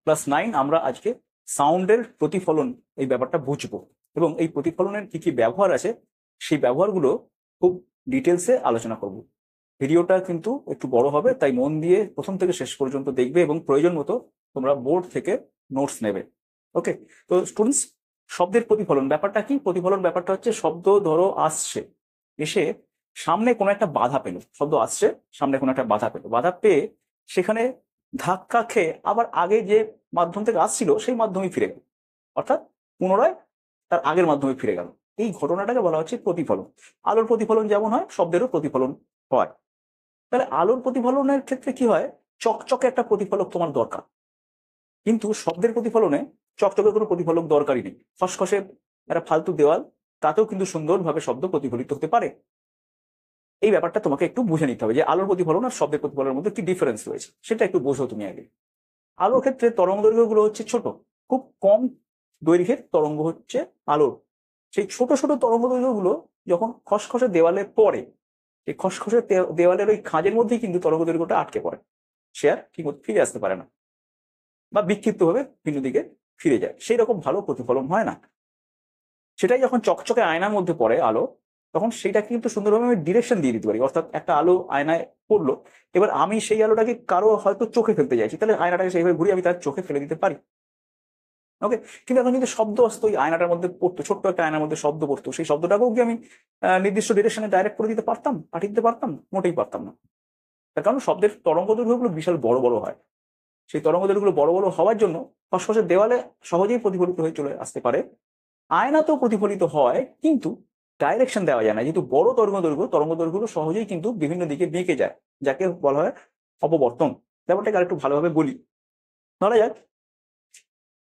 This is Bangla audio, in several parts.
+9 আমরা আজকে সাউন্ডের প্রতিফলন এই ব্যাপারটা বুঝবো এবং এই প্রতিফলনের কি কি ব্যবহার আছে সেই ব্যবহারগুলো খুব ডিটেলসে আলোচনা করব। ভিডিওটা কিন্তু একটু বড় হবে, তাই মন দিয়ে প্রথম থেকে শেষ পর্যন্ত দেখবে এবং প্রয়োজন মতো তোমরা বোর্ড থেকে নোটস নেবে। ওকে, তো স্টুডেন্টস, শব্দের প্রতিফলন ব্যাপারটা কি? প্রতিফলন ব্যাপারটা হচ্ছে শব্দ ধরো আসছে, এসে সামনে কোনো একটা বাধা পেলো, শব্দ আসছে সামনে কোনো একটা বাধা পেলো, বাধা পেয়ে সেখানে ধাক্কা খেয়ে আবার আগে যে মাধ্যম থেকে আসছিল সেই মাধ্যমে ফিরে গেল, অর্থাৎ পুনরায় তার আগের মাধ্যমে ফিরে গেল। এই ঘটনাটাকে বলা হচ্ছে প্রতিফলন। আলোর প্রতিফলন যেমন হয়, শব্দেরও প্রতিফলন হয়। তাহলে আলোর প্রতিফলনের ক্ষেত্রে কি হয়, চকচকে একটা প্রতিফলক তোমার দরকার, কিন্তু শব্দের প্রতিফলনে চকচকে কোনো প্রতিফলক দরকারই নেই। খসখসে একটা ফালতু দেওয়াল, তাতেও কিন্তু সুন্দরভাবে শব্দ প্রতিফলিত হতে পারে। এই ব্যাপারটা তোমাকে একটু বুঝে নিতে হবে যে আলোর প্রতিফলন আর শব্দের প্রতিফলনের মধ্যে কি ডিফারেন্স রয়েছে, সেটা একটু বোঝো তুমি আগে। আলোর ক্ষেত্রে তরঙ্গ দৈর্ঘ্যগুলো হচ্ছে ছোট, খুব কম দৈর্ঘ্যের তরঙ্গ হচ্ছে আলোর। সেই ছোট ছোট তরঙ্গ দৈর্ঘ্যগুলো যখন খসখসে দেওয়ালে পড়ে, এই খসখসে দেওয়ালের ওই খাঁজের মধ্যেই কিন্তু তরঙ্গ দৈর্ঘ্যটা আটকে পড়ে, সে আর ঠিক মতো ফিরে আসতে পারে না বা বিক্ষিপ্ত ভাবে ভিন্ন দিকে ফিরে যায়। সেই রকম ভালো প্রতিফলন হয় না। সেটাই যখন চকচকে আয়নার মধ্যে পড়ে আলো, তখন সেটা কিন্তু সুন্দরভাবে আমি ডিরেকশন দিয়ে দিতে পারি। অর্থাৎ একটা আলো আয়নায় পড়লো, এবার আমি সেই আলোটাকে কারো হয়তো চোখে ফেলতে চাইছি, তাহলে আয়নাটাকে সেইভাবে ঘুরিয়ে আমি তার চোখে ফেলে দিতে পারি। ওকে, কিন্তু এখন কিন্তু শব্দ আসতো, ওই আয়নাটার মধ্যে পড়তো, ছোট্ট একটা আয়নার মধ্যে শব্দ পড়তো, সেই শব্দটাকেও কি আমি নির্দিষ্ট ডিরেকশনে ডাইরেক্ট করে দিতে পারতাম, পাঠিয়ে দিতে পারতাম? মোটেই পারতাম না। তার কারণ শব্দের তরঙ্গ দৈর্ঘ্যগুলো বিশাল বড় বড় হয়। সেই তরঙ্গ দৈর্ঘ্যগুলো বড় বড় হওয়ার জন্য খসখসে দেওয়ালে সহজেই প্রতিফলিত হয়ে চলে আসতে পারে, আয়নাতেও প্রতিফলিত হয়, কিন্তু ডাইরেকশন দেওয়া যায় না। যেহেতু বড় তরঙ্গ দৈর্ঘ্যগুলো সহজেই কিন্তু বিভিন্ন দিকে বেঁকে যায়, যাকে বলা হয় অপবর্তন। ব্যাপারটাকে আরেকটু ভালোভাবে বলি। ধরা যাক,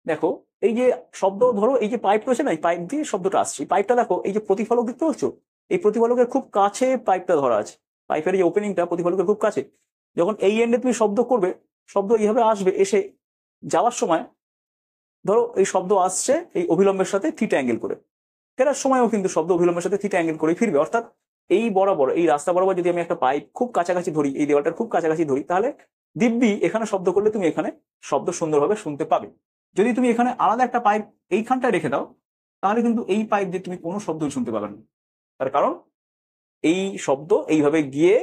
দেখো এই যে শব্দ, ধরো এই যে পাইপ রয়েছে না, এই পাইপ দিয়ে শব্দটা আসছে, পাইপটা দেখো, এই যে প্রতিফলক দেখতে পাচ্ছ, এই প্রতিফলকের খুব কাছে পাইপটা ধরা আছে, পাইপের এই ওপেনিংটা প্রতিফলকের খুব কাছে। যখন এই এন্ডে তুমি শব্দ করবে, শব্দ এইভাবে আসবে, এসে যাওয়ার সময় ধরো এই শব্দ আসছে এই অভিলম্বের সাথে থিটা অ্যাঙ্গেল করে, ফেরার সময়ও কিন্তু শব্দ অভিলম্বের সাথে থিটা অ্যাঙ্গেল করে ফিরবে। অর্থাৎ এই বরাবর, এই রাস্তা বরাবর যদি আমি একটা পাইপ খুব কাছাকাছি ধরি, এই দেওয়ালটার খুব কাছাকাছি ধরি, তাহলে দিব্যি এখানে শব্দ করলে তুমি এখানে শব্দ সুন্দরভাবে শুনতে পাবে। যদি তুমি এখানে আলাদা একটা পাইপ এইখানটায় রেখে দাও, তাহলে কিন্তু এই পাইপ দিয়ে তুমি কোনো শব্দই শুনতে পাবে না। তার কারণ এই শব্দ এইভাবে গিয়ে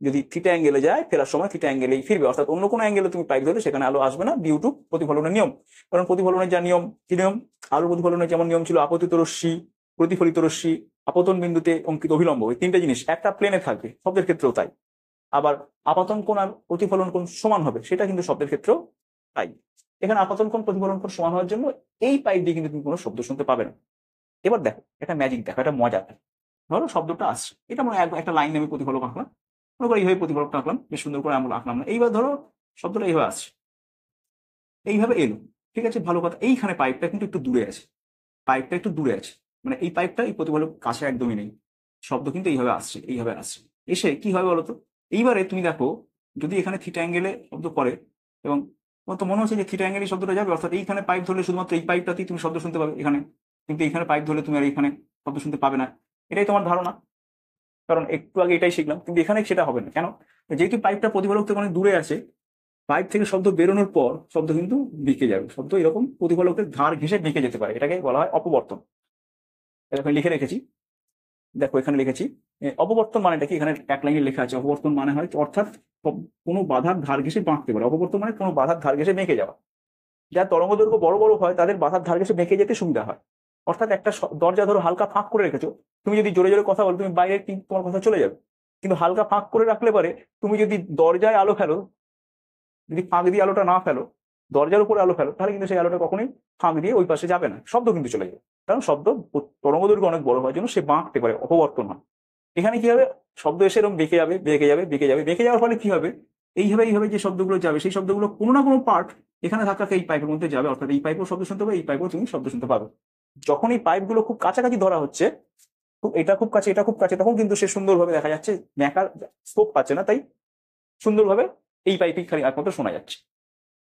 যদি থিটা অ্যাঙ্গেলে যায়, ফেরার সময় থিটা অ্যাঙ্গেলেই ফিরবে। অর্থাৎ অন্য কোনো অ্যাঙ্গেলে তুমি পাইপ ধরলে সেখানে আলো আসবে না, ডিউ টু প্রতিফলনের নিয়ম। কারণ প্রতিফলনের যা নিয়ম, কি নিয়ম? আলোর প্রতিফলনের যেমন নিয়ম ছিল আপতিত রশ্মি, প্রতিফলিত রশ্মি, আপতন বিন্দুতে অঙ্কিত অভিলম্ব, এই তিনটা জিনিস একটা প্লেনে থাকবে, শব্দের ক্ষেত্রেও তাই। আবার আপাতন কোণ আর প্রতিফলন কোণ সমান হবে, সেটা কিন্তু শব্দের ক্ষেত্রেও তাই। এখানে আপাতন কোণ প্রতিফলন কোণ সমান হওয়ার জন্য এই পাইপ দিয়ে কিন্তু তুমি কোনো শব্দ শুনতে পাবে না। এবার দেখো, এটা ম্যাজিক, দেখো এটা মজা। ধরো শব্দটা আসছে, এটা মনে হয় একটা লাইন আমি প্রতিফলক আঁকলাম, মনে করো এইভাবে প্রতিফলকটা আঁকলাম, বেশ সুন্দর করে আমরা আঁকলাম না। এইবার ধরো শব্দটা এইভাবে আসছে, এইভাবে এলো, ঠিক আছে, ভালো কথা। এইখানে পাইপটা কিন্তু একটু দূরে আছে, পাইপটা একটু দূরে আছে, মানে এই পাইপটা এই প্রতিফলক কাছে একদমই নেই। শব্দ কিন্তু এইভাবে আসছে, এইভাবে আসছে, এসে কি হবে বলতো? এইবারে তুমি দেখো, যদি এখানে থিটা অ্যাঙ্গেলে শব্দ করে এবং তোমার তো মনে হচ্ছে যে থিটা অ্যাঙ্গেলে শব্দটা যাবে, অর্থাৎ এইখানে পাইপ ধরলে শুধুমাত্র এই পাইপটাতেই তুমি শব্দ শুনতে পাবে এখানে, কিন্তু এইখানে পাইপ ধরলে তুমি আর এইখানে শব্দ শুনতে পাবে না। এটাই তোমার ধারণা, কারণ একটু আগে এটাই শিখলাম। কিন্তু এখানে সেটা হবে না কেন? যেহেতু পাইপটা প্রতিফলক থেকে অনেক দূরে আছে, পাইপ থেকে শব্দ বেরোনোর পর শব্দ কিন্তু বেঁকে যাবে, শব্দ এরকম প্রতিফলকের ধার ঘেঁষে বেঁকে যেতে পারে, এটাকে বলা হয় অপবর্তন। এখানে লিখে রেখেছি, দেখো এখানে লিখেছি অপবর্তন মানেটা কি, এখানে এক লাইনে লেখা আছে। অপবর্তন মানে হয় অর্থাৎ কোনো বাধার ধার ঘেঁষে বাঁকতে পারে। অপবর্তন মানে কোনো বাধার ধার ঘেঁষে বেঁকে যাওয়া। যার তরঙ্গ দৈর্ঘ্য বড় বড় হয় তাদের বাধার ধার ঘেঁষে বেঁকে যেতে সুবিধা হয়। অর্থাৎ একটা দরজা ধরো হালকা ফাঁক করে রেখেছো, তুমি যদি জোরে জোরে কথা বলো, তুমি বাইরে তোমার কথা চলে যাবে। কিন্তু হালকা ফাঁক করে রাখলে পারে, তুমি যদি দরজায় আলো ফেলো, যদি ফাঁক দিয়ে আলোটা না ফেলো, দরজার উপরে আলো ফেলো, তাহলে কিন্তু সেই আলোটা কখনোই ফাঁক দিয়ে ওই পাশে যাবে না, শব্দ কিন্তু চলে যাবে। কারণ শব্দ তরঙ্গ দৈর্ঘ্য অনেক বড় হওয়ার জন্য সে বাঁকতে পারে, অপবর্তন হয়। এখানে কি হবে, শব্দ এসে এরকম বেঁকে যাবে, বেঁকে যাবে, বেঁকে যাবে, বেঁকে যাওয়ার ফলে কি হবে, এইভাবে এইভাবে যে শব্দগুলো যাবে, সেই শব্দগুলো কোনো না কোনো পার্ট এখানে থাকা এই পাইপের মধ্যে যাবে। অর্থাৎ এই পাইপও শব্দ শুনতে পাবে, এই পাইপও তুমি শব্দ শুনতে পাবে। যখন এই পাইপগুলো খুব কাছাকাছি ধরা হচ্ছে, এটা খুব কাছে, এটা খুব কাছে, তখন কিন্তু সে সুন্দরভাবে দেখা যাচ্ছে, ন্যাকার স্কোপ পাচ্ছে না, তাই সুন্দরভাবে এই পাইপই খালি একমাত্র শোনা যাচ্ছে।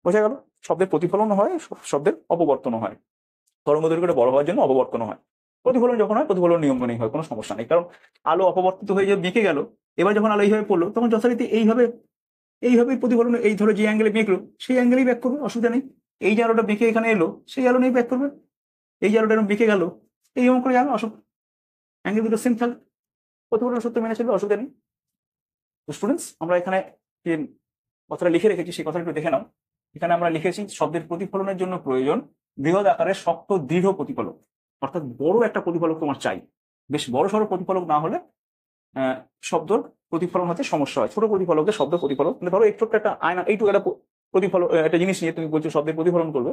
বোঝা গেল? শব্দের প্রতিফলন হয়, শব্দের অপবর্তনও হয়। তরঙ্গ দৈর্ঘ্যটা বড় হওয়ার জন্য অপবর্তন হয়। প্রতিফলন যখন হয়, প্রতিফলন নিয়ম মেনেই হয়, কোনো সমস্যা নেই। কারণ আলো অপবর্তিত হয়ে যে বেঁকে গেল, এবার যখন আলো এইভাবে পড়লো, তখন যথারীতি এইভাবে এইভাবেই প্রতিফলন, এই ধরো যে অ্যাঙ্গেলে বেঁকলো সেই অ্যাঙ্গেলেই ব্যাক করবে, অসুবিধা নেই। এই যে আলোটা বেঁকে এখানে এলো, সেই আলো নিয়ে ব্যাক করবে। এই যে আলোটা এরকম বেঁকে গেল, এইরকম করে যাবে, অ্যাঙ্গেল দুটো সেম থাকবে, প্রতিফলন সূত্র মেনে চলবে, অসুবিধা নেই। তো স্টুডেন্টস, আমরা এখানে যে কথাটা লিখে রেখেছি সেই কথাটা একটু দেখে নাও। এখানে আমরা লিখেছি শব্দের প্রতিফলনের জন্য প্রয়োজন বৃহৎ আকারের শক্ত দৃঢ় প্রতিফলক, অর্থাৎ বড় একটা প্রতিফলক তোমার চাই। বেশ বড় সড়ো প্রতিফলক না হলে শব্দর প্রতিফলন হতে সমস্যা হয়। ছোট প্রতিফলকের শব্দ প্রতিফলক, মানে ধরো একটু একটা আয়না, এইটুকু একটা প্রতিফলন, একটা জিনিস নিয়ে তুমি বলছো শব্দের প্রতিফলন করবে,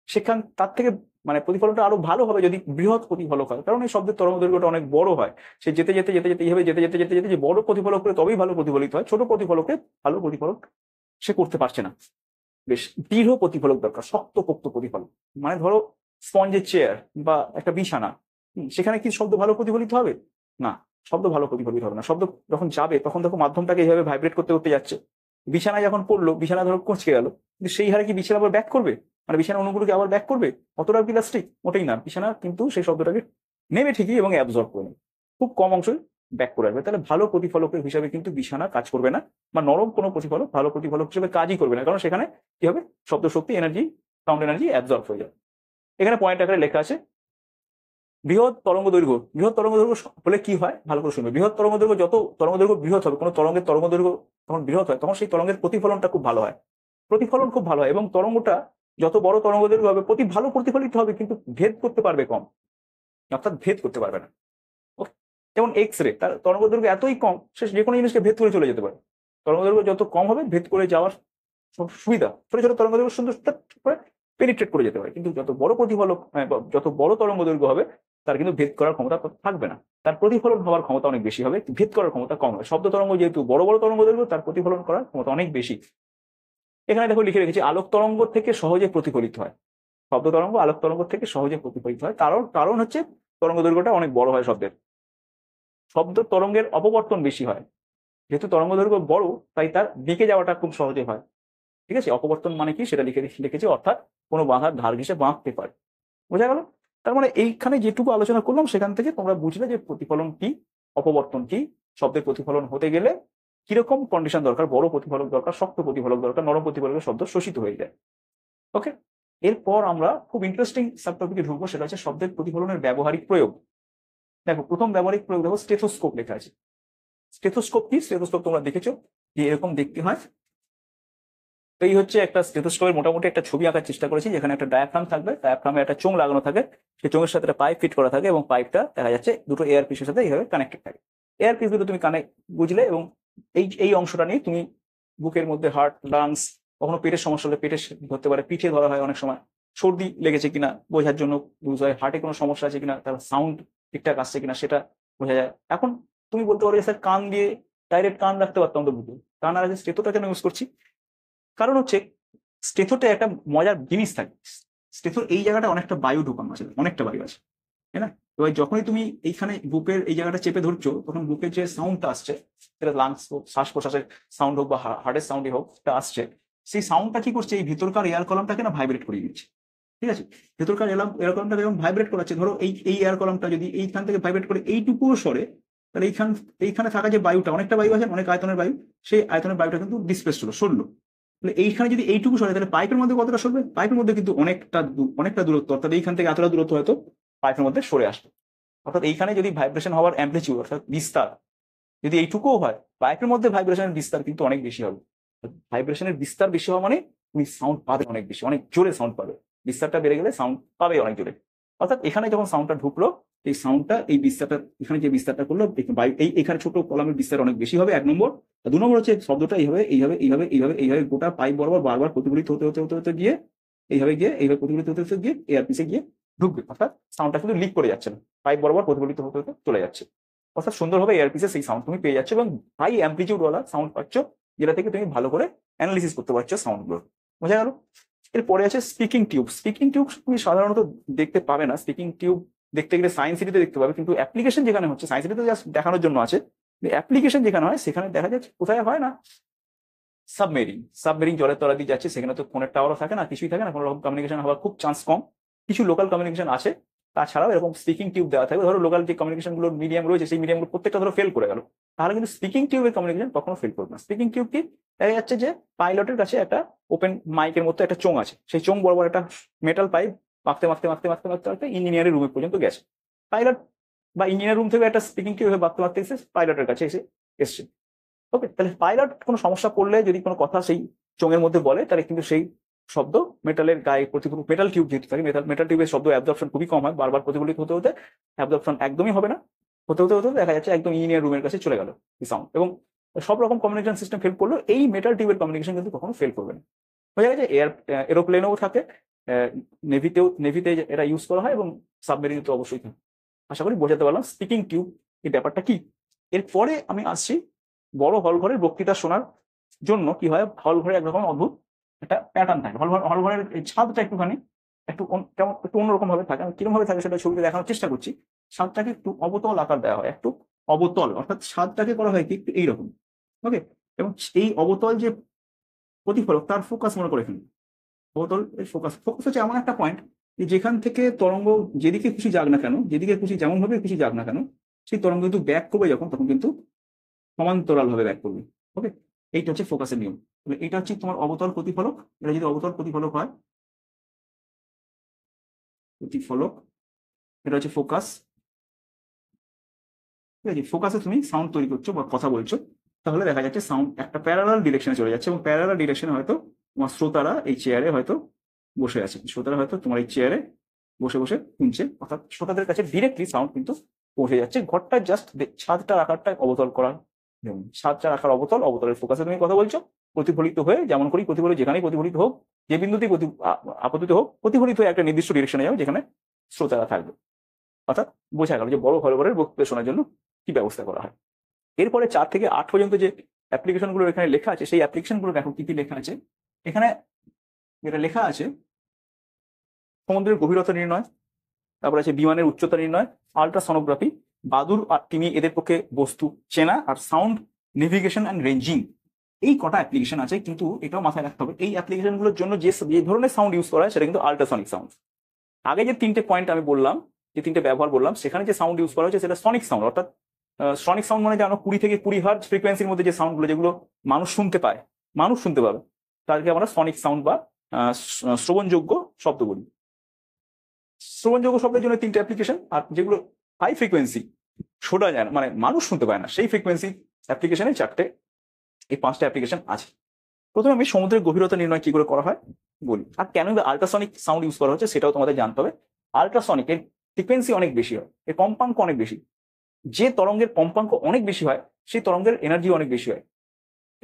সেখান তার থেকে মানে প্রতিফলনটা আরো ভালো হবে যদি বৃহৎ প্রতিফলক হয়, কারণ এই শব্দের তরঙ্গ দৈর্ঘ্যটা অনেক বড় হয়। সে যেতে যেতে যেতে যেতে এইভাবে যেতে যেতে যেতে যেতে যে বড় প্রতিফলক করে তবেই ভালো প্রতিফলিত হয়, ছোট প্রতিফলকে ভালো প্রতিফলক সে করতে পারছে না। বেশ দৃঢ় প্রতিফলক দরকার, শক্তপোক্ত প্রতিফলক। মানে ধরো স্পঞ্জের চেয়ার বা একটা বিছানা, সেখানে কি শব্দ ভালো প্রতিফলিত হবে? না, শব্দ ভালো প্রতিফলিত হবে না। শব্দ যখন যাবে তখন দেখো মাধ্যমটাকে এইভাবে ভাইব্রেট করতে করতে যাচ্ছে। বিছানায় যখন পড়লো, বিছানা ধরো কুঁচকে গেল, কিন্তু সেই হারে কি বিছানা আবার ব্যাক করবে? মানে বিছানা অণুগুলোকে আবার ব্যাক করবে? অতটা প্লাস্টিক মোটেই না। বিছানা কিন্তু সেই শব্দটাকে নেবে ঠিকই এবং অ্যাবজর্ব করে নেবে, খুব কম অংশই ব্যাক করে আসবে। তাহলে ভালো প্রতিফলকের হিসাবে কিন্তু বিছানা কাজ করবে না, বা নরম কোনো প্রতিফলক ভালো প্রতিফলক হিসেবে কাজই করবে না, কারণ সেখানে কি হবে, শব্দ শক্তি, এনার্জি, সাউন্ড এনার্জি অ্যাবজর্ব হয়ে যাবে। এখানে পয়েন্ট আকারে লেখা আছে বৃহৎ তরঙ্গ দৈর্ঘ্য। বৃহৎ তরঙ্গ দৈর্ঘ্য হলে কি হয়, ভালো করে শুনবে। বৃহৎ তরঙ্গ দৈর্ঘ্য, যত তরঙ্গ দৈর্ঘ্য বৃহৎ হবে, কোনো তরঙ্গের তরঙ্গ দৈর্ঘ্য যখন বৃহৎ হয় তখন সেই তরঙ্গের প্রতিফলনটা খুব ভালো হয়, প্রতিফলন খুব ভালো হয়, এবং তরঙ্গটা যত বড় তরঙ্গ দৈর্ঘ্য হবে ভালো প্রতিফলিত হবে, কিন্তু ভেদ করতে পারবে কম, অর্থাৎ ভেদ করতে পারবে না। যেমন এক্স রে, তার তরঙ্গ দৈর্ঘ্য এতই কম, সে যে কোনো জিনিসকে ভেদ করে চলে যেতে পারে। তরঙ্গ দৈর্ঘ্য যত কম হবে ভেদ করে যাওয়ার সুবিধা, ছোট ছোট তরঙ্গ দৈর্ঘ্য সুন্দর করে পেনিট্রেট করে যেতে পারে। কিন্তু যত বড় প্রতিফলক, যত বড় তরঙ্গ দৈর্ঘ্য হবে তার কিন্তু ভেদ করার ক্ষমতা থাকবে না, তার প্রতিফলন হওয়ার ক্ষমতা অনেক বেশি হবে, ভেদ করার ক্ষমতা কম হবে। শব্দ তরঙ্গ যেহেতু বড় বড় তরঙ্গ দৈর্ঘ্য, তার প্রতিফলন করার ক্ষমতা অনেক বেশি। এখানে দেখো লিখে রেখেছি আলোক তরঙ্গ থেকে সহজে প্রতিফলিত হয়। শব্দ তরঙ্গ আলোক তরঙ্গ থেকে সহজে প্রতিফলিত হয়, কারণ হচ্ছে তরঙ্গ দৈর্ঘ্যটা অনেক বড় হয় শব্দের। শব্দ তরঙ্গের অপবর্তন বেশি হয়, যেহেতু তরঙ্গ দৈর্ঘ্য বড় তাই তার বেঁকে যাওয়াটা খুব সহজে হয়। ঠিক আছে, অপবর্তন মানে কি সেটা লিখেছি, অর্থাৎ কোনো বাঁধার ধার ঘেঁষে বাঁকতে পারে। বোঝা গেল? তার মানে এইখানে যেটুকু আলোচনা করলাম সেখান থেকে তোমরা বুঝলে যে প্রতিফলন কি, অপবর্তন কি, শব্দের প্রতিফলন হতে গেলে কিরকম কন্ডিশন দরকার, বড় প্রতিফলক দরকার, শক্ত প্রতিফলক দরকার, নরম প্রতিফলকের শব্দ শোষিত হয়ে যায়। ওকে, এরপর আমরা খুব ইন্টারেস্টিং সাব টপিকে ঢুকবো, সেটা হচ্ছে শব্দের প্রতিফলনের ব্যবহারিক প্রয়োগ। দেখো প্রথম ব্যবহারিক প্রয়োগ দেখো স্টেথোস্কোপ লেখা আছে। স্টেথোস্কোপ কি? স্টেথোস্কোপ তোমরা দেখেছো যে এরকম দেখতে হয়। তো এই হচ্ছে একটা স্টেথোস্কোপের মোটামুটি একটা ছবি আঁকার চেষ্টা করেছি, যেখানে একটা ডায়াফ্রাম থাকবে, ডায়াফ্রামে একটা চোঙ লাগানো থাকে, সেই চোঙের সাথে একটা পাইপ ফিট করা থাকে, এবং পাইপটা দেখা যাচ্ছে দুটো এয়ার পিসের সাথে এইভাবে কানেক্টেড থাকে। এয়ার পিস দুটো তুমি কানেক্ট বুঝলে, এবং এই এই অংশটা নিয়ে তুমি বুকের মধ্যে হার্ট, লাংস, কখনো পেটের সমস্যা হলে পেটে ধরতে পারে, পিঠে ধরা হয় অনেক সময়, সর্দি লেগেছে কিনা বোঝার জন্য ইউজ হয়, হার্টে কোনো সমস্যা আছে কিনা, তার সাউন্ড ঠিকঠাক আসছে কিনা সেটা বোঝা যায়। এখন তুমি বলতে পারো যে স্যার কান দিয়ে ডাইরেক্ট কান রাখতে পারতাম তো বুকে, কান আর স্টেথোটা কেন ইউজ করছি? কারণ হচ্ছে স্টেথোতে একটা মজার জিনিস থাকে, স্টেথোর এই জায়গাটা অনেকটা বায়ু ঢোকানো আছে, অনেকটা বায়ু আছে, তাই না? এবার যখনই তুমি এইখানে বুকের এই জায়গাটা চেপে ধরছো, তখন বুকের যে সাউন্ডটা আসছে, সেটা লাংস হোক, শ্বাস প্রশ্বাসের সাউন্ড হোক বা হার্টের সাউন্ডই হোক, সেটা আসছে, সেই সাউন্ডটা কি করছে, এই ভিতরকার এয়ার কলামটাকে না ভাইব্রেট করিয়ে দিচ্ছে। ঠিক আছে, ভেতরকার এয়ার কলামটাকে যখন ভাইব্রেট করাচ্ছে, ধরো এই এয়ার কলামটা যদি এইখান থেকে ভাইব্রেট করে এইটুকুও সরে, তাহলে এইখানে থাকা যে বায়ুটা, অনেকটা বায়ু আছে, অনেক আয়তনের বায়ু, সেই আয়তনের বায়ুটা কিন্তু ডিসপ্লেস হলো, সরলো। তাহলে এইখানে যদি এইটুকু সরে, তাহলে পাইপের মধ্যে কতটা সরবে? পাইপের মধ্যে কিন্তু অনেকটা দূরত্ব, অর্থাৎ এইখান থেকে এতটা দূরত্ব হয়তো পাইপের মধ্যে সরে আসবে। অর্থাৎ এইখানে যদি ভাইব্রেশন হওয়ার অ্যাম্পলিটিউড, অর্থাৎ বিস্তার যদি এইটুকুও হয়, পাইপের মধ্যে ভাইব্রেশনের বিস্তার কিন্তু অনেক বেশি হবে। ভাইব্রেশনের বিস্তার বেশি হওয়া মানে তুমি সাউন্ড পাবে অনেক বেশি, অনেক জোরে সাউন্ড পাবে। বিস্তারটা বেড়ে গেলে সাউন্ড পাবে অনেক জোরে। অর্থাৎ এখানে যখন সাউন্ডটা ঢুকলো, এই সাউন্ডটা, এই বিস্তারটা, এখানে যে বিস্তারটা করলো, এখানে ছোট কলামের বিস্তার অনেক বেশি হবে, 1 নম্বর। 2 নম্বর হচ্ছে শব্দটা এইভাবে এইভাবে এইভাবে এইভাবে এইভাবে গোটা পাইপ বরাবর বারবার প্রতিফলিত হতে হতে হতে হতে গিয়ে এইভাবে প্রতিফলিত হতে হতে গিয়ে এয়ার পিসে গিয়ে ঢুকবে। অর্থাৎ সাউন্ডটা কিন্তু লিক করে যাচ্ছে না, পাইপ বরাবর প্রতিফলিত হতে হতে চলে যাচ্ছে। অর্থাৎ সুন্দরভাবে এয়ার পিসে সেই সাউন্ড তুমি পেয়ে যাচ্ছ, এবং হাই অ্যাম্পলিটিউড ওয়ালা সাউন্ড পাচ্ছ, যেটা থেকে তুমি ভালো করে অ্যানালিসিস করতে পারছো সাউন্ডগুলো। বোঝা গেল? এরপরে আছে স্পিকিং টিউব। স্পিকিং টিউব তুমি সাধারণত দেখতে পাবে না, স্পিকিং টিউব দেখতে গেলে সায়েন্স সিটিতে দেখতে পাবে, কিন্তু অ্যাপ্লিকেশন যেখানে হচ্ছে, সায়েন্স সিটিতে জাস্ট দেখানোর জন্য আছে, অ্যাপ্লিকেশন যেখানে হয় সেখানে দেখা যাচ্ছে কোথায় হয় না, সাবমেরিন জলের তলা দিয়ে যাচ্ছে, সেখানে তো ফোনের টাওয়ারও থাকে না, কিছুই থাকে না, কোনো রকম কমিউনিকেশন হওয়ার খুব চান্স কম। কিছু লোকাল কমিউনিকেশন আছে, তাছাড়াও এরকম স্পিকিং টিউব দেওয়া থাকবে। ধরো লোকাল যে কমিউনিকেশন গুলোর মিডিয়াম রয়েছে, সেই মিডিয়ামগুলো প্রত্যেকটা ধরো ফেল করে গেল, তাহলে কিন্তু স্পিকিং টিউবের কমিউনিকেশন কখনো ফেল করবে না। স্পিকিং টিউব কি, দেখা যাচ্ছে যে পাইলটের কাছে একটা ওপেন মাইকের মতো একটা চোঙ আছে, সেই চোঙ বরাবর একটা মেটাল পাইপ মাখতে মাখতে মাখতে মাখতে মাখতে মাখতে ইঞ্জিনিয়ারের রুমে পর্যন্ত গেছে। পাইলট বা ইঞ্জিনিয়ার রুম থেকে একটা স্পিকিং টিউব মাখতে মাখতে এসে পাইলটের কাছে এসছে। ওকে, তাহলে পাইলট কোনো সমস্যা পড়লে যদি কোনো কথা সেই চোঙের মধ্যে বলে, তাহলে কিন্তু সেই শব্দ মেটালের গায়ে প্রতিফলিত, মেটাল টিউব যেহেতু থাকে, মেটাল টিউবের শব্দ অ্যাবজর্পশন খুবই কম হয়, বারবার প্রতিফলিত হতে হতে অ্যাবজর্পশন একদমই হবে না, হতে হতে হতে দেখা যাচ্ছে একদম ইঞ্জিনিয়ার রুমের কাছে চলে গেল এই সাউন্ড। এবং সব রকম কমিউনিকেশন সিস্টেম ফেল করলো, এই মেটাল টিউবের কমিউনিকেশন কিন্তু কখনো ফেল করবে না। বোঝা গেছে? এরোপ্লেনেও থাকে, নেভিতে এটা ইউজ করা হয়, এবং সাবমেরিনে তো অবশ্যই থাকে। আশা করি বোঝাতে পারলাম স্পিকিং টিউব এই ব্যাপারটা কি। এরপরে আমি আসছি বড় হল ঘরের বক্তৃতা শোনার জন্য কি হয়, হল ঘরে একরকম অদ্ভুত একটা প্যাটার্ন থাকে। হল ঘরের এই ছাদটা একটুখানি কেমন একটু অন্যরকম ভাবে থাকে, আমি কিরকম ভাবে থাকে সেটা ছবিতে দেখানোর চেষ্টা করছি। ছাদটাকে একটু অবতল আকার দেওয়া হয়, একটু অবতল, অর্থাৎ ছাদটাকে করা হয় কি একটু এইরকম। ওকে, এবং এই অবতল যে প্রতিফলক তার ফোকাস মনে করে ফেলুন। অবতল ফোকাস হচ্ছে এমন একটা পয়েন্ট যেখান থেকে তরঙ্গ যেদিকে খুশি যাক না কেন, যেদিকে খুশি যেমন ভাবে খুশি যাক না কেন, সেই তরঙ্গ কিন্তু ব্যাক করবে যখন, তখন কিন্তু সমান্তরাল ভাবে ব্যাক করবে। ওকে, এইটা হচ্ছে ফোকাসের নিয়ম। এটা হচ্ছে তোমার অবতল প্রতিফলক। এটা যদি অবতল প্রতিফলক হয়, প্রতিফলক, এটা হচ্ছে ফোকাস। ঠিক আছে, ফোকাসে তুমি সাউন্ড তৈরি করছো বা কথা বলছো, তাহলে দেখা যাচ্ছে সাউন্ড একটা প্যারালাল ডিরেকশনে চলে যাচ্ছে, এবং প্যারালাল ডিরেকশনে হয়তো তোমার শ্রোতারা এই চেয়ারে হয়তো বসে আছে, শ্রোতারা হয়তো তোমার এই চেয়ারে বসে বসে শুনছে, অর্থাৎ শ্রোতাদের কাছে ডিরেক্টলি সাউন্ড কিন্তু পৌঁছে যাচ্ছে। ঘরটা জাস্ট ছাদটার আকারটা অবতল করার জন্য, ছাদটার আকার অবতল, অবতলের ফোকাসে তুমি কথা বলছো, প্রতিফলিত হয়ে যেমন করি প্রতিফলিত, যেখানেই প্রতিফলিত হোক, যে বিন্দুতেই আপতিত হোক, প্রতিফলিত হয়ে একটা নির্দিষ্ট ডিরেকশনে যাবে যেখানে শ্রোতারা থাকবে। অর্থাৎ বোঝা গেল যে বড় হলঘরের বক্তৃতা শোনার জন্য কি ব্যবস্থা করা হয়। এরপরে 4 থেকে 8 পর্যন্ত যে অ্যাপ্লিকেশনগুলো এখানে লেখা আছে, সেই অ্যাপ্লিকেশনগুলো দেখো কি কি লেখা আছে। এখানে যেটা লেখা আছে, সমুদ্রের গভীরতা নির্ণয়, তারপর আছে বিমানের উচ্চতা নির্ণয়, আল্ট্রাসনোগ্রাফি, বাদুর আর তিমি এদের পক্ষে বস্তু চেনা, আর সাউন্ড নেভিগেশন অ্যান্ড রেঞ্জিং। এই কটা অ্যাপ্লিকেশন আছে, কিন্তু এটাও মাথায় রাখতে হবে এই অ্যাপ্লিকেশনগুলোর জন্য যে ধরনের সাউন্ড ইউজ করা হয় সেটা কিন্তু আল্ট্রাসনিক সাউন্ড। আগে যে 3টে পয়েন্ট আমি বললাম, যে 3টে ব্যবহার বললাম, সেখানে যে সাউন্ড ইউজ করা হচ্ছে সেটা সনিক সাউন্ড। অর্থাৎ সনিক সাউন্ড মানে জানো 20 থেকে 20 হার্জ ফ্রিকোয়েন্সির মধ্যে যে সাউন্ডগুলো, যেগুলো মানুষ শুনতে পায়, মানুষ শুনতে পাবে, তাদেরকে আমরা সনিক সাউন্ড বা শ্রবণযোগ্য শব্দ বলি। শ্রবণযোগ্য শব্দের জন্য 3টে অ্যাপ্লিকেশন, আর যেগুলো হাই ফ্রিকোয়েন্সি, শোনা যায় না, মানে মানুষ শুনতে পায় না, সেই ফ্রিকোয়েন্সি অ্যাপ্লিকেশনে 4টে, এই 5টা অ্যাপ্লিকেশন আছে। প্রথমে আমি সমুদ্রের গভীরতা নির্ণয় কি করে করা হয় বলি, আর কেন আল্ট্রাসনিক সাউন্ড ইউজ করা হচ্ছে সেটাও তোমাদের জানতে হবে। আল্ট্রাসনিক এর ফ্রিকোয়েন্সি অনেক বেশি হয়, এর কম্পাঙ্ক অনেক বেশি। যে তরঙ্গের কম্পাঙ্ক অনেক বেশি হয়, সেই তরঙ্গের এনার্জি অনেক বেশি হয়।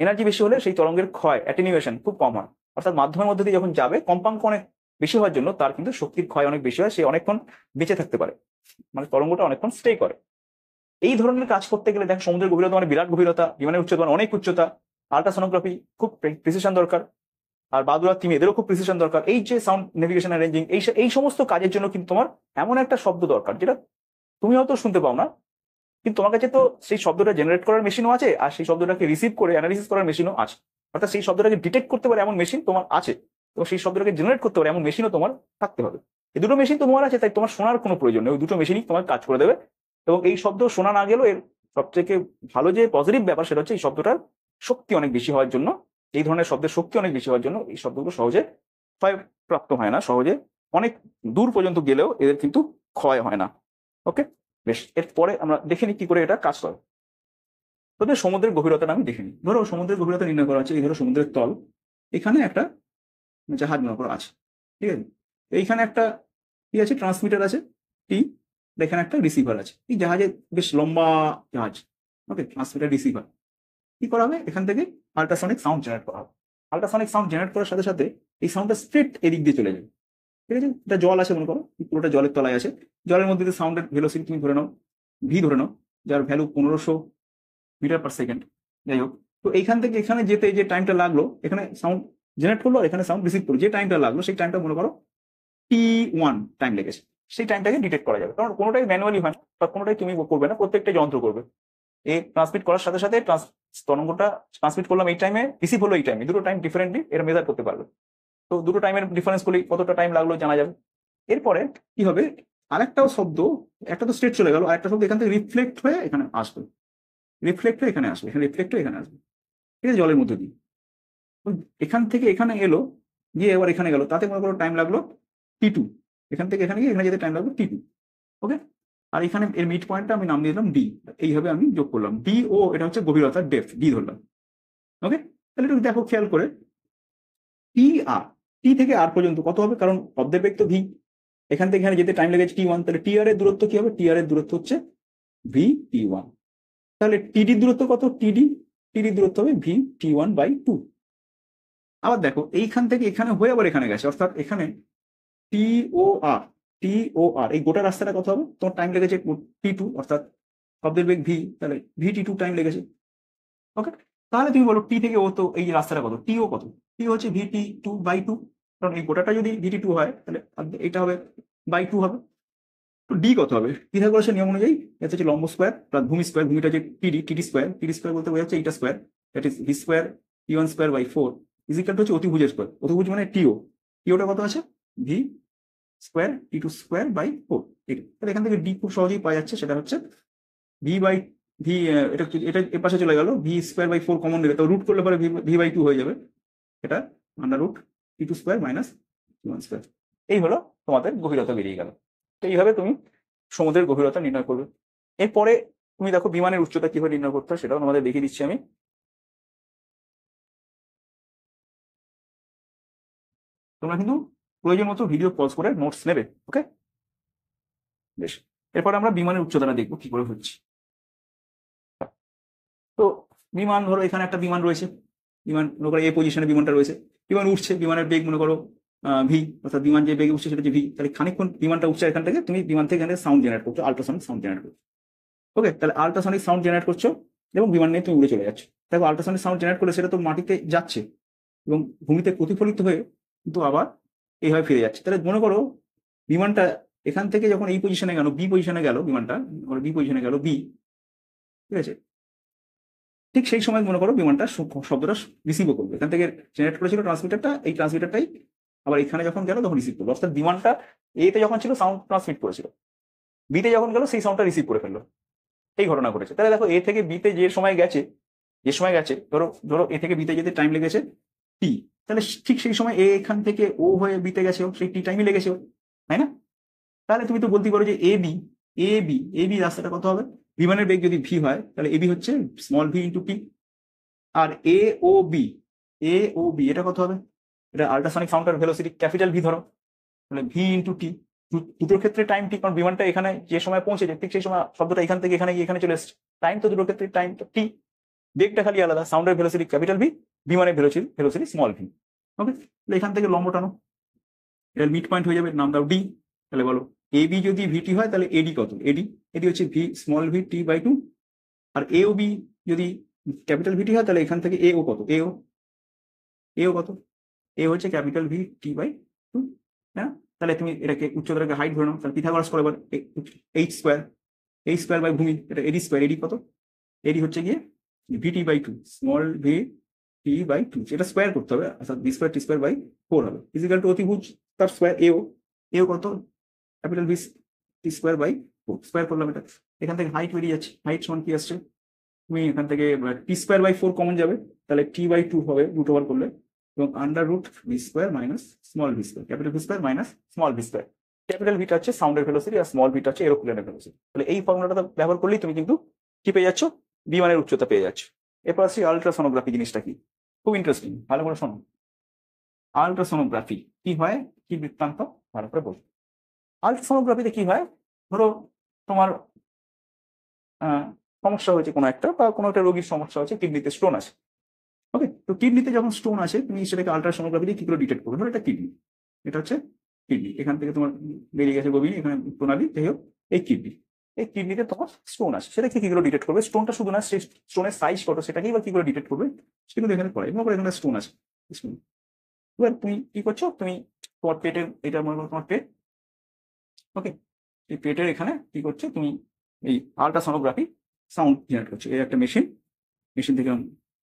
এনার্জি বেশি হলে সেই তরঙ্গের ক্ষয়, অ্যাটেনিউয়েশন খুব কম হয়। অর্থাৎ মাধ্যমের মধ্যে দিয়ে যখন যাবে, কম্পাঙ্ক অনেক বেশি হওয়ার জন্য তার কিন্তু শক্তির ক্ষয় অনেক বেশি হয়, সে অনেকক্ষণ বেঁচে থাকতে পারে, মানে তরঙ্গটা অনেকক্ষণ স্টে করে। এই ধরনের কাজ করতে গেলে দেখ, সমুদ্রের গভীরতা মানে বিরাট গভীরতা, বিমানের উচ্চতা মানে অনেক উচ্চতা, আল্ট্রাসনোগ্রাফি খুব প্রিসিশন দরকার, আর বাদুড়া তিমি এদেরও খুব প্রিসিশন দরকার। এই যে সাউন্ড নেভিগেশন অ্যারেঞ্জিং, এই সমস্ত কাজের জন্য কিন্তু তোমার এমন একটা শব্দ দরকার যেটা তুমি হয়তো শুনতে পাও না, কিন্তু তোমার কাছে তো সেই শব্দটা জেনারেট করার মেশিনও আছে, আর সেই শব্দটাকে রিসিভ করে অ্যানালিসিস করার মেশিনও আছে। অর্থাৎ সেই শব্দটাকে ডিটেক্ট করতে পারে এমন মেশিন তোমার আছে, এবং সেই শব্দটাকে জেনারেট করতে পারে এমন মেশিনও তোমার থাকতে হবে। এই দুটো মেশিন তোমার আছে, তাই তোমার শোনার কোনো প্রয়োজন নেই, ওই দুটো মেশিনই তোমার কাজ করে দেবে। এবং এই শব্দ শোনা না গেলেও এর সবথেকে ভালো যে পজিটিভ ব্যাপার সেটা হচ্ছে এই শব্দটার শক্তি অনেক বেশি হওয়ার জন্য, এই ধরনের শব্দের শক্তি অনেক বেশি হওয়ার জন্য এই শব্দগুলো সহজে ক্ষয়প্রাপ্ত হয় না, সহজে অনেক দূর পর্যন্ত গেলেও এদের কিন্তু ক্ষয় হয় না। ওকে, বেশ, এরপরে আমরা দেখে নিই কি করে এটা কাজ করে। তোদের সমুদ্রের গভীরতাটা আমি দেখে নিই। ধরো সমুদ্রের গভীরতা নির্ণয় করা আছে, এই ধরো সমুদ্রের তল, এখানে একটা জাহাজ মনে করা আছে, ঠিক আছে, এইখানে একটা কি আছে, ট্রান্সমিটার আছে টি, এখানে একটা রিসিভার আছে। এই জাহাজে বেশ লম্বা জাহাজ, ওকে, ট্রান্সমিটার রিসিভার। কি করা হবে, এখান থেকে আল্ট্রাসনিক সাউন্ড জেনারেট করা হবে। আল্ট্রাসনিক সাউন্ড জেনারেট করার সাথে সাথে এই সাউন্ডটা স্ট্রেট এদিক দিয়ে চলে যাবে, ঠিক আছে। এটা জল আছে মনে করো, পুরোটা জলের তলায় আছে, জলের মধ্যে সাউন্ডের ভেলোসিটি তুমি ধরে নাও ভি ধরে নাও, যার ভ্যালু 1500 মিটার পার সেকেন্ড। যাই হোক, তো এইখান থেকে এখানে যেতে যে টাইমটা লাগলো, এখানে সাউন্ড জেনারেট করলো আর এখানে সাউন্ড রিসিভ করলো, যে টাইমটা লাগলো সেই টাইমটা মনে করো T1 টাইম লেগেছে। সেই টাইমটাকে ডিটেক্ট করা যাবে, কারণ কোনোটাই ম্যানুয়ালি হয় না, বা কোনোটাই তুমি করবে না, প্রত্যেকটা যন্ত্র করবে। এই ট্রান্সমিট করার সাথে সাথে তরঙ্গটা ট্রান্সমিট করলাম এই টাইমে, রিসিভ হলো এই টাইমে, দুটো টাইম ডিফারেন্টলি এরা মেজার করতে পারবে। তো দুটো টাইমের ডিফারেন্স করলেই কতটা টাইম লাগলো জানা যাবে। এরপরে কি হবে, আরেকটাও শব্দ, একটা তো স্ট্রেট চলে গেল, আরেকটা শব্দ এখান থেকে রিফ্লেক্ট হয়ে এখানে আসবে। রিফ্লেক্টর এখানে আসবে, এখানে রিফ্লেক্টর এখানে আসবে, ঠিক আছে, জলের মধ্যে দিয়ে এখান থেকে এখানে এলো, গিয়ে এবার এখানে গেল, তাতে মনে করো টাইম লাগলো T2, এখান থেকে এখানে গিয়ে এখানে যেতে টাইম লাগলো T2। ওকে, আর এখানে এর মিড পয়েন্টটা আমি নাম দিয়ে দিলাম ডি, এইভাবে আমি যোগ করলাম ডি ও, এটা হচ্ছে গভীরতার ডেপথ, ডি ধরলাম। ওকে, তাহলে একটু দেখো খেয়াল করে, টি আর, টি থেকে আর পর্যন্ত কত হবে, কারণ শব্দের বেগ তো ভি, এখান থেকে এখানে যেতে টাইম লেগেছে T1, তাহলে টি আর এর দূরত্ব কি হবে, টি আর এর দূরত্ব হচ্ছে VT1। তাহলে টিডির দূরত্ব কত, টিডির দূরত্ব হবে VT1/2। আবার দেখো এইখান থেকে এখানে হয়ে আবার এখানে গেছে, অর্থাৎ এখানে TOR, TOR এই গোটা রাস্তাটা কত হবে, তোমার টাইম লেগেছে T2, অর্থাৎ শব্দের বেগ ভি, তাহলে VT2 টাইম লেগেছে। ওকে, তাহলে তুমি বলো টি থেকে ও, তো এই রাস্তাটা কত, টিও কত, টি হচ্ছে VT2/2, কারণ এই গোটাটা যদি VT2 হয় তাহলে এটা হবে বাই 2 হবে। তো ডি কত হবে, পিথাগোরাসের নিয়ম অনুযায়ী এটা হচ্ছে লম্ব স্কোয়ার প্লাস ভূমি স্কোয়ার, ভূমিটা হচ্ছে টিডি স্কোয়ার, বলতে বোঝাচ্ছে এইটা square, that is V square T1/4 is equal to হচ্ছে অতিভুজের স্কোয়ার, অতিভুজ মানে টিওটা কত আছে, ভি স্কোয়ার T2/4। তাহলে এখান থেকে ডি খুব সহজেই পাওয়া যাচ্ছে, সেটা হচ্ছে ভি, এটা এটা এর পাশে চলে গেল, V²/4 কমন নেবে, তো রুট করলে পরে V/2 হয়ে যাবে, এটা √T2² মাইনাস T1²। এই হলো তোমাদের গভীরতা বেরিয়ে গেল। তো এইভাবে তুমি সমুদ্রের গভীরতা নির্ণয় করবে। এরপরে তুমি দেখো বিমানের উচ্চতা কিভাবে নির্ণয় করতে হয় সেটাও তোমাদের দেখিয়ে দিচ্ছি আমি। তোমরা কিন্তু প্রয়োজন মতো ভিডিও পজ করে নোটস নেবে। ওকে, বেশ, এরপরে আমরা বিমানের উচ্চতাটা দেখবো কি করে হচ্ছে। তো বিমান ধরো এখানে একটা বিমান রয়েছে, বিমান মনে করো এই পজিশনে বিমানটা রয়েছে, বিমান উঠছে, বিমানের বেগ মনে করো ভি, অর্থাৎ বিমান যে বেগে উঠছে সেটা হচ্ছে ভি, তাহলে খানিকক্ষণ বিমানটা উঠছে এখান থেকে, তুমি বিমান থেকে এখানে সাউন্ড জেনারেট করছো, আল্ট্রাসনিক সাউন্ড জেনারেট করছো। ওকে, তাহলে আল্ট্রাসনিক সাউন্ড জেনারেট করছো এবং বিমান নিয়ে তুমি উড়ে চলে যাচ্ছ। দেখো আল্ট্রাসনিক সাউন্ড জেনারেট করলে সেটা তো মাটিতে যাচ্ছে এবং ভূমিতে প্রতিফলিত হয়ে কিন্তু আবার এইভাবে ফিরে যাচ্ছে। তাহলে মনে করো বিমানটা এখান থেকে যখন এই পজিশনে গেল, বি পজিশনে গেল বিমানটা, বি পজিশনে গেল বি, ঠিক আছে, ঠিক সেই সময় মনে করো বিমানটা শব্দটা রিসিভও করবে, এখান থেকে জেনারেট করেছিল ট্রান্সমিটারটা, এই ট্রান্সমিটারটাই আবার এখানে যখন গেল তখন রিসিভ করলো, অর্থাৎ বিমানটা এতে যখন ছিল সাউন্ড ট্রান্সমিট করেছিল, বিতে যখন গেল সেই সাউন্ডটা রিসিভ করে ফেললো, এই ঘটনা ঘটেছে। তাহলে দেখো এ থেকে বিতে যে সময় গেছে, ধরো ধরো এ থেকে বিতে যেতে টাইম লেগেছে টি, তাহলে ঠিক সেই সময় এখান থেকে ও হয়ে বিতে গেছে, সেই টি টাইমই লেগেছে, তাই না? তাহলে তুমি তো বলতে পারো যে এ বি রাস্তাটা কত হবে, বিমানের বেগ যদি ভি হয় তাহলে এবি হচ্ছে স্মল ভি ইন্টু টি, আর এ ও বি এটা কত হবে, এটা আল্ট্রাসনিক সাউন্ডের ভেলোসিটি ক্যাপিটাল ভি ধরো, তাহলে ভি ইন্টু টি, দুটোর ক্ষেত্রে টাইম টি, কারণ বিমানটা এখানে যে সময় পৌঁছেছে ঠিক সেই সময় শব্দটা এখান থেকে এখানে গিয়ে এখানে চলে এসছে, টাইম তো দুটোর ক্ষেত্রে টাইম তো টি, বেগটা খালি আলাদা, সাউন্ডের ভেলোসিটি ক্যাপিটাল ভি, বিমানের ভেলোসিটি স্মল ভি। ওকে, এখান থেকে লম্ব টানো, এর মিড পয়েন্ট হয়ে যাবে, নাম দাও ডি। তাহলে বলো এবি যদি ভিটি হয় তাহলে এডি কত, এডি হচ্ছে ভি স্মল ভি T/2, আর এও বি যদি ক্যাপিটাল ভিটি হয় তাহলে এখান থেকে এও কত, এও কত, এ হচ্ছে ক্যাপিটাল ভি T/2, হ্যাঁ। তাহলে তুমি এটাকে উচ্চতাটাকে হাইট ধরে নাও, তাহলে পিথাগোরাস করে এবার এইচ স্কোয়ার বাই ভূমি, এটা এডি কত, এডি হচ্ছে গিয়ে VT/2 স্মল VT/2, এটা স্কোয়ার করতে হবে, অর্থাৎ B²T²/4 হবে, ইজিক্যাল টু অতিভুজ তার স্কোয়ার, এও কত, ক্যাপিটাল V²/4 স্কোয়ার করলাম, এটা এখান থেকে হাইট বেরিয়ে যাচ্ছে, হাইট সমান কি আসছে, তুমি এখান থেকে T²/4 কমন যাবে, তাহলে T/2 হবে রুট ওভার করলে, এবং √V² minus small V², capital V² minus small V²। Capital ভিটা হচ্ছে সাউন্ডের ভেলোসিটি আর স্মল ভিটা হচ্ছে এরোপ্লেনের ভেলোসিটি। তাহলে এই ফর্মুলাটা ব্যবহার করলেই তুমি কিন্তু কি পেয়ে যাচ্ছ, বিমানের উচ্চতা পেয়ে যাচ্ছ। এরপর আসছি আলট্রাসোনোগ্রাফি জিনিসটা কি, খুব ইন্টারেস্টিং, ভালো করে শোনো। আলট্রাসোনোগ্রাফি কি হয়, কি বৃত্তান্ত, ভালো করে বল। আলট্রাসোনোগ্রাফিতে কি হয়, ধরো তোমার সমস্যা হয়েছে কোনো একটা, বা কোনো একটা রোগীর সমস্যা হচ্ছে, কিডনিতে স্টোন আছে। ওকে, তো কিডনিতে যখন স্টোন আছে তুমি সেটাকে আলট্রাসোনোগ্রাফি দিয়ে কি করে ডিটেক্ট করবে, ধরো এটা কিডনি, এটা হচ্ছে কিডনি, এখান থেকে তোমার বেরিয়ে গেছে গভীর এখানে প্রণালী, যাই হোক এই কিডনিতে তোমার স্টোন আছে, সেটাকে কি করে ডিটেক্ট করবে, স্টোনটা শুধু না, সেই স্টোনের সাইজ কত সেটাকেই বা কি করে ডিটেক্ট করবে, সেটা কিন্তু এখানে করে, মনে করো এখানে স্টোন আছে, এবার তুমি কি করছো, তুমি তোমার পেটের, এটা মনে করো তোমার পেট, ওকে, এই পেটের এখানে কি করছো তুমি, এই আলট্রাসোনোগ্রাফি সাউন্ড জেনারেট করছো, এই একটা মেশিন থেকে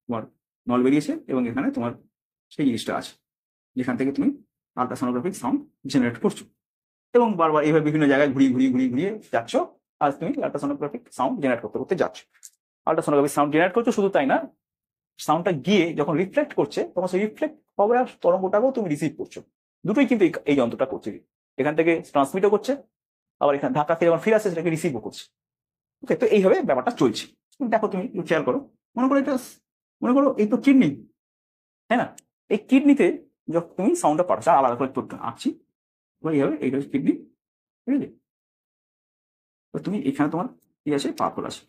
তোমার নল বেরিয়েছে এবং এখানে তোমার সেই জিনিসটা আছে যেখান থেকে তুমি আলট্রাসোনোগ্রাফিক সাউন্ড জেনারেট করছো, এবং বারবার এইভাবে বিভিন্ন জায়গায় ঘুরিয়ে যাচ্ছ, আর তুমি আলট্রাসোনোগ্রাফিক সাউন্ড জেনারেট করতে যাচ্ছ। আল্ট্রাসোনোগ্রাফি সাউন্ড জেনারেট করছো, শুধু তাই না, সাউন্ডটা গিয়ে যখন রিফ্লেক্ট করছে তখন সেই রিফ্লেক্ট হওয়ার তরঙ্গটাকেও তুমি রিসিভ করছো। দুটোই কিন্তু এই যন্ত্রটা করছে, এখান থেকে ট্রান্সমিটও করছে, আবার এখানে ধাক্কা খেয়ে যখন ফিরে আসছে সেটাকে রিসিভও করছে। ওকে, তো এইভাবে ব্যাপারটা চলছে। দেখো তুমি একটু খেয়াল করো, মনে করো এই তো কিডনি, তাই না? এই কিডনিতে যখন তুমি সাউন্ডটা পাঠাচ্ছ, আলাদা করে তোর আঁকছি, এইভাবে এইটা হচ্ছে কিডনি, ঠিক আছে? তো তুমি এখানে তোমার কি আছে, পাথর আছে।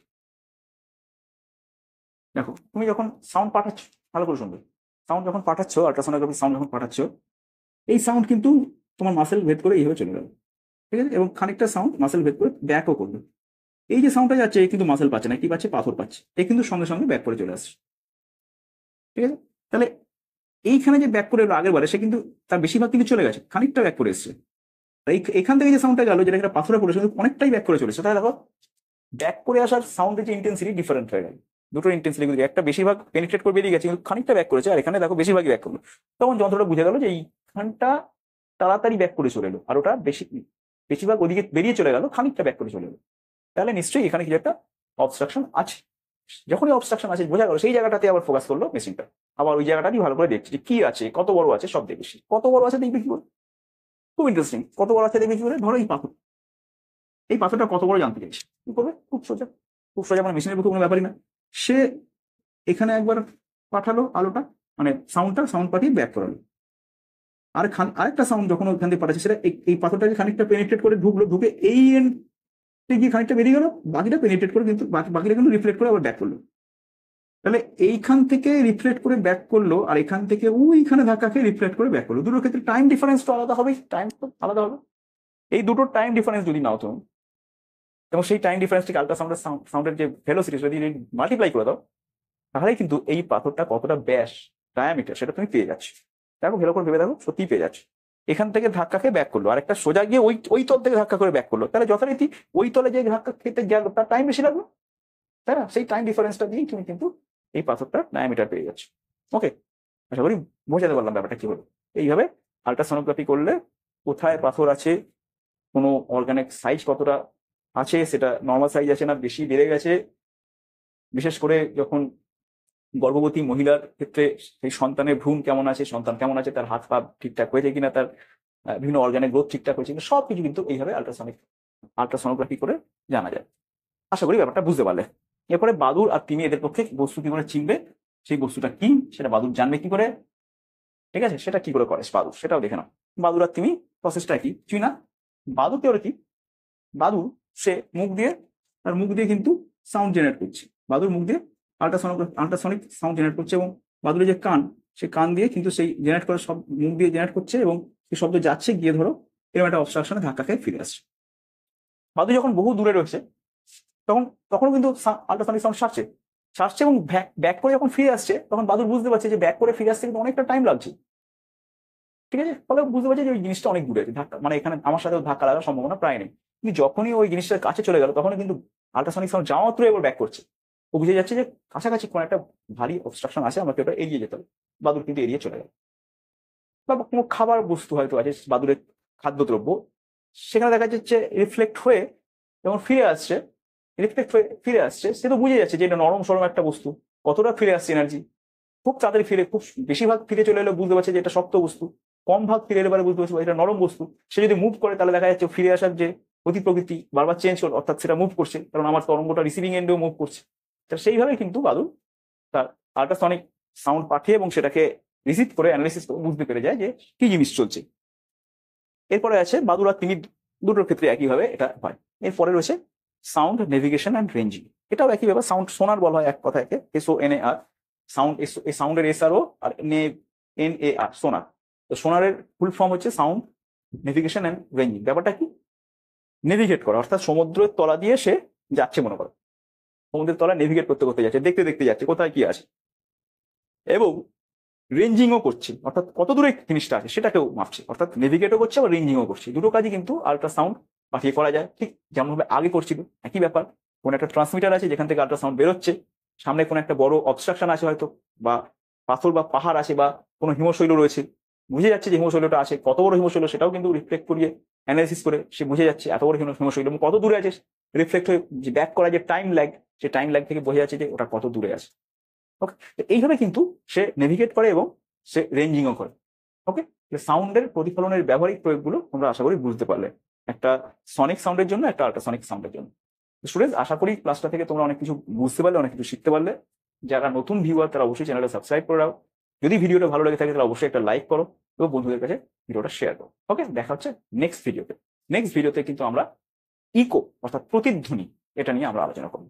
দেখো তুমি যখন সাউন্ড পাঠাচ্ছ, ভালো করে শুনবে, সাউন্ড যখন পাঠাচ্ছ, আল্ট্রাসোনোগ্রাফি সাউন্ড যখন পাঠাচ্ছ, এই সাউন্ড কিন্তু তোমার মাসেল ভেদ করে এইভাবে চলে গেল, ঠিক আছে? এবং খানিকটা সাউন্ড মাসেল ভেদ করে ব্যাকও করবে। এই যে সাউন্ডটা যাচ্ছে এই কিন্তু মাসেল পাচ্ছে না, কি পাচ্ছে, পাথর পাচ্ছে, এ কিন্তু সঙ্গে সঙ্গে ব্যাক করে চলে আসছে, ঠিক আছে? তাহলে এইখানে যে ব্যাক করে এলো আগের বারে, সে কিন্তু তার বেশিরভাগ কিন্তু চলে গেছে, খানিকটা ব্যাক করে এসছে। এখান থেকে যে সাউন্ডটা গেল, যেটা একটা পাথরে পড়েছে, অনেকটাই ব্যাক করে চলেছে। তাহলে দেখো ব্যাক করে আসার সাউন্ডের যে ইন্টেন্সিটি ডিফারেন্ট হয়ে গেল, দুটো ইন্টেন্সিটি, একটা বেশিরভাগ পেনিট্রেট করে বেরিয়ে গেছে, কিন্তু খানিকটা ব্যাক করেছে, আর এখানে দেখো বেশিরভাগই ব্যাক করলো। তখন যন্ত্রটা বুঝে গেল যে এইখানটা তাড়াতাড়ি ব্যাক করে চলে এলো, আর ওটা বেশিরভাগ ওদিকে বেরিয়ে চলে গেল, খানিকটা ব্যাক করে চলে এলো। তাহলে নিশ্চয়ই এখানে কিছু একটা অবস্ট্রাকশন আছে। যখনই অবস্ট্রাকশন আছে বোঝা গেল, সেই জায়গাটাতে আবার ফোকাস করলো মেশিনটা, আবার ওই জায়গাটাই ভালো করে দেখছি যে কি আছে, কত বড় আছে, সব দেখছি। কত বড় আছে দেখবে কি করে, খুব ইন্টারেস্টিং। কত বড় আছে দেখবে কি করে, ধরো এই পাথরটা কত বড় জানতে চাইছে, কি করবে, খুব সোজা, খুব সোজা, মানে মেশিনের পক্ষে কোনো ব্যাপারই না। সে এখানে একবার পাঠালো আলোটা, মানে সাউন্ড পাঠিয়ে ব্যাক করালো। আরেকটা সাউন্ড যখন ওখান থেকে পাঠাচ্ছে, সেটা এই পাথরটাকে খানিকটা পেনিট্রেট করে ঢুকলো, ঢুকে এই এন্ডে গিয়ে খানিকটা বেরিয়ে গেল, বাকিটা পেনিট্রেট করে কিন্তু বাকিটা কিন্তু রিফ্লেক্ট করে আবার ব্যাক করলো। তাহলে এইখান থেকে রিফ্লেক্ট করে ব্যাক করলো, আর এখান থেকে ওইখানে ধাক্কা খেয়ে রিফ্লেক্ট করে ব্যাক করলো। দুটোর ক্ষেত্রে টাইম ডিফারেন্স তো আলাদা হবেই, টাইম তো আলাদা হবে। এই দুটো টাইম ডিফারেন্স যদি নাও তুমি, এবং সেই টাইম ডিফারেন্সটিকে সাউন্ডের যে ভেলোসিটি যদি মাল্টিপ্লাই করে দাও, তাহলে কিন্তু এই পাথরটা কতটা ব্যাস, ডায়ামিটার, সেটা তুমি পেয়ে যাচ্ছ। দেখো ভালো করে ভেবে দেখো, সত্যিই পেয়ে যাচ্ছ। এখান থেকে ধাক্কা খেয়ে ব্যাক করলো, আর একটা সোজা গিয়ে ওই তল থেকে ধাক্কা করে ব্যাক করলো, তাহলে যথারীতি ওই তলে যে ধাক্কা খেতে গেল তার টাইম বেশি লাগলো, তাই না? সেই টাইম ডিফারেন্সটা দিয়েই তুমি কিন্তু এই পাথরটা ডায়ামিটার পেয়ে যাচ্ছ। ওকে, আশা করি বোঝাতে পারলাম ব্যাপারটা কি হলো। এইভাবে আল্ট্রাসোনোগ্রাফি করলে কোথায় পাথর আছে, কোনো অর্গানিক সাইজ কতটা আছে, সেটা নর্মাল সাইজ আছে না বেশি বেড়ে গেছে, বিশেষ করে যখন গর্ভবতী মহিলার ক্ষেত্রে সেই সন্তানের ভ্রূণ কেমন আছে, সন্তান কেমন আছে, তার হাত পা ঠিকঠাক হয়েছে কিনা, তার বিভিন্ন অর্গানের গ্রোথ ঠিকঠাক হয়েছে কিনা, সবকিছু কিন্তু এইভাবে আল্ট্রাসোনোগ্রাফি করে জানা যায়। আশা করি ব্যাপারটা বুঝতে পারলে। এরপরে বাদুড় আর তিমি এদের পক্ষে বস্তু কি করে চিনবে, সেই বস্তুটা কি সেটা বাদুড় জানবে কি করে, ঠিক আছে? সেটা কি করে করে বাদুড়, সেটাও দেখে নাও। বাদুড় আর তিমি প্রসেসটা কি চিনা। বাদুড় কি করে, কি বাদুড় সে মুখ দিয়ে কিন্তু সাউন্ড জেনারেট করছে। বাদুড় মুখ দিয়ে আল্ট্রাসনিক সাউন্ড জেনারেট করছে, এবং বাদুড়ের যে কান, সে কান দিয়ে কিন্তু সেই জেনারেট করা সব মুখ দিয়ে জেনারেট করছে, এবং সেই শব্দ যাচ্ছে গিয়ে ধরো এরকম একটা অবস্ট্রাকশনে ধাক্কা খেয়ে ফিরে আসছে। বাদুড় যখন বহু দূরে রয়েছে তখন কিন্তু আল্ট্রাসনিক সাউন্ড ছাড়ছে এবং ব্যাক করে যখন ফিরে আসছে, তখন বাদুড় বুঝতে পারছে যে ব্যাক করে ফিরে আসছে কিন্তু অনেকটা টাইম লাগছে, ঠিক আছে? ফলে বুঝতে পারছে যে ওই জিনিসটা অনেক দূরে আছে, ধাক্কা মানে এখানে আমার সাথে ধাক্কা লাগার সম্ভাবনা প্রায় নেই। কিন্তু যখনই ওই জিনিসটার কাছে চলে গেল, তখনই কিন্তু আল্ট্রাসনিক সাউন্ড যাওয়া মাত্র এবার ব্যাক করছে। ও বুঝে যাচ্ছে যে কাছাকাছি কোনো একটা ভারী অবস্ট্রাকশন আছে, আমাকে ওটা এড়িয়ে যেতে হবে। বাদুড় কিন্তু এড়িয়ে চলে গেল। বা কোনো খাবার বস্তু হয়তো আছে, বাদুড়ের খাদ্যদ্রব্য, সেখানে দেখা যাচ্ছে রিফ্লেক্ট হয়ে যখন ফিরে আসছে, সে তো বুঝে যাচ্ছে যে এটা নরম সরম একটা বস্তু, কতটা ফিরে আসছে এনার্জি, খুব তাড়াতাড়ি খুব বেশিরভাগ ফিরে চলে এলে বুঝতে পারছে যে এটা শক্ত বস্তু, কম ভাগ ফিরে এলে বুঝতে পারছে এটা নরম বস্তু। সে যদি মুভ করে তাহলে দেখা যাচ্ছে ফিরে আসার যে গতি প্রকৃতি বারবার চেঞ্জ হল, অর্থাৎ সেটা মুভ করছে, কারণ আমার তরঙ্গটা রিসিভিং এন্ডেও মুভ করছে। তা সেইভাবে কিন্তু বাদুড় তার আল্ট্রাসনিক সাউন্ড পাঠিয়ে এবং সেটাকে রিসিভ করে অ্যানালিসিস করে বুঝতে পেরে যায় যে কি জিনিস চলছে। এরপরে আছে বাদুড় আর তিমি, দুটোর ক্ষেত্রে একইভাবে এটা হয়। এরপরে রয়েছে সাউন্ড নেভিগেশন অ্যান্ড রেঞ্জিং, এটাও একই ব্যাপার। সাউন্ড সোনার বলা হয় এক কথায়, SONAR, সাউন্ড সাউন্ডের SRO আর NAR, সোনার। তো সোনারের ফুল ফর্ম হচ্ছে সাউন্ড নেভিগেশন অ্যান্ড রেঞ্জিং। ব্যাপারটা কি, নেভিগেট করা, অর্থাৎ সমুদ্রের তলা দিয়ে সে যাচ্ছে, মনে করো সমুদ্রের তলা নেভিগেট করতে করতে যাচ্ছে, দেখতে দেখতে যাচ্ছে কোথায় কি আছে, এবং রেঞ্জিংও করছে, অর্থাৎ কত দূরে জিনিসটা আছে সেটাকেও মাপছে, অর্থাৎ নেভিগেটও করছে বা রেঞ্জিংও করছে। দুটো কাজই কিন্তু আল্ট্রাসাউন্ড পাঠিয়ে করা যায়, ঠিক যেমনভাবে আগে করছিল একই ব্যাপার। কোনো একটা ট্রান্সমিটার আছে যেখান থেকে আল্ট্রাসাউন্ড বেরোচ্ছে, সামনে কোনো একটা বড় অবস্ট্রাকশন আছে হয়তো, বা পাথর বা পাহাড় আছে, বা কোনো হিমশৈল রয়েছে, বুঝে যাচ্ছে যে হিমশৈলটা আছে, কত বড় হিমশৈল সেটাও কিন্তু রিফ্লেক্ট করিয়ে অ্যানালিসিস করে সে বুঝে যাচ্ছে এত বড় হিমশৈল এবং কত দূরে আছে, রিফ্লেক্ট হয়ে যে ব্যাক করা যে টাইম ল্যাগ, সেই টাইম ল্যাগ থেকে বোঝা যাচ্ছে যে ওটা কত দূরে আছে। ওকে, এইভাবে কিন্তু সে নেভিগেট করে এবং সে রেঞ্জিংও করে। ওকে, সাউন্ডের প্রতিফলনের ব্যবহারিক প্রয়োগগুলো তোমরা আশা করি বুঝতে পারলে, একটা সনিক সাউন্ডের জন্য, একটা আল্ট্রাসনিক সাউন্ডের জন্য। স্টুডেন্টস, আশা করি ক্লাসটা থেকে তোমরা অনেক কিছু বুঝতে পারলে, অনেক কিছু শিখতে পারলে। যারা নতুন ভিউয়ার তারা অবশ্যই চ্যানেলটা সাবস্ক্রাইব করে রাখো। যদি ভিডিওটা ভালো লেগে থাকে তাহলে অবশ্যই একটা লাইক করো এবং বন্ধুদের কাছে ভিডিওটা শেয়ার করো। ওকে, দেখা হচ্ছে নেক্সট ভিডিওতে। নেক্সট ভিডিওতে কিন্তু আমরা ইকো অর্থাৎ প্রতিধ্বনি এটা নিয়ে আমরা আলোচনা করবো।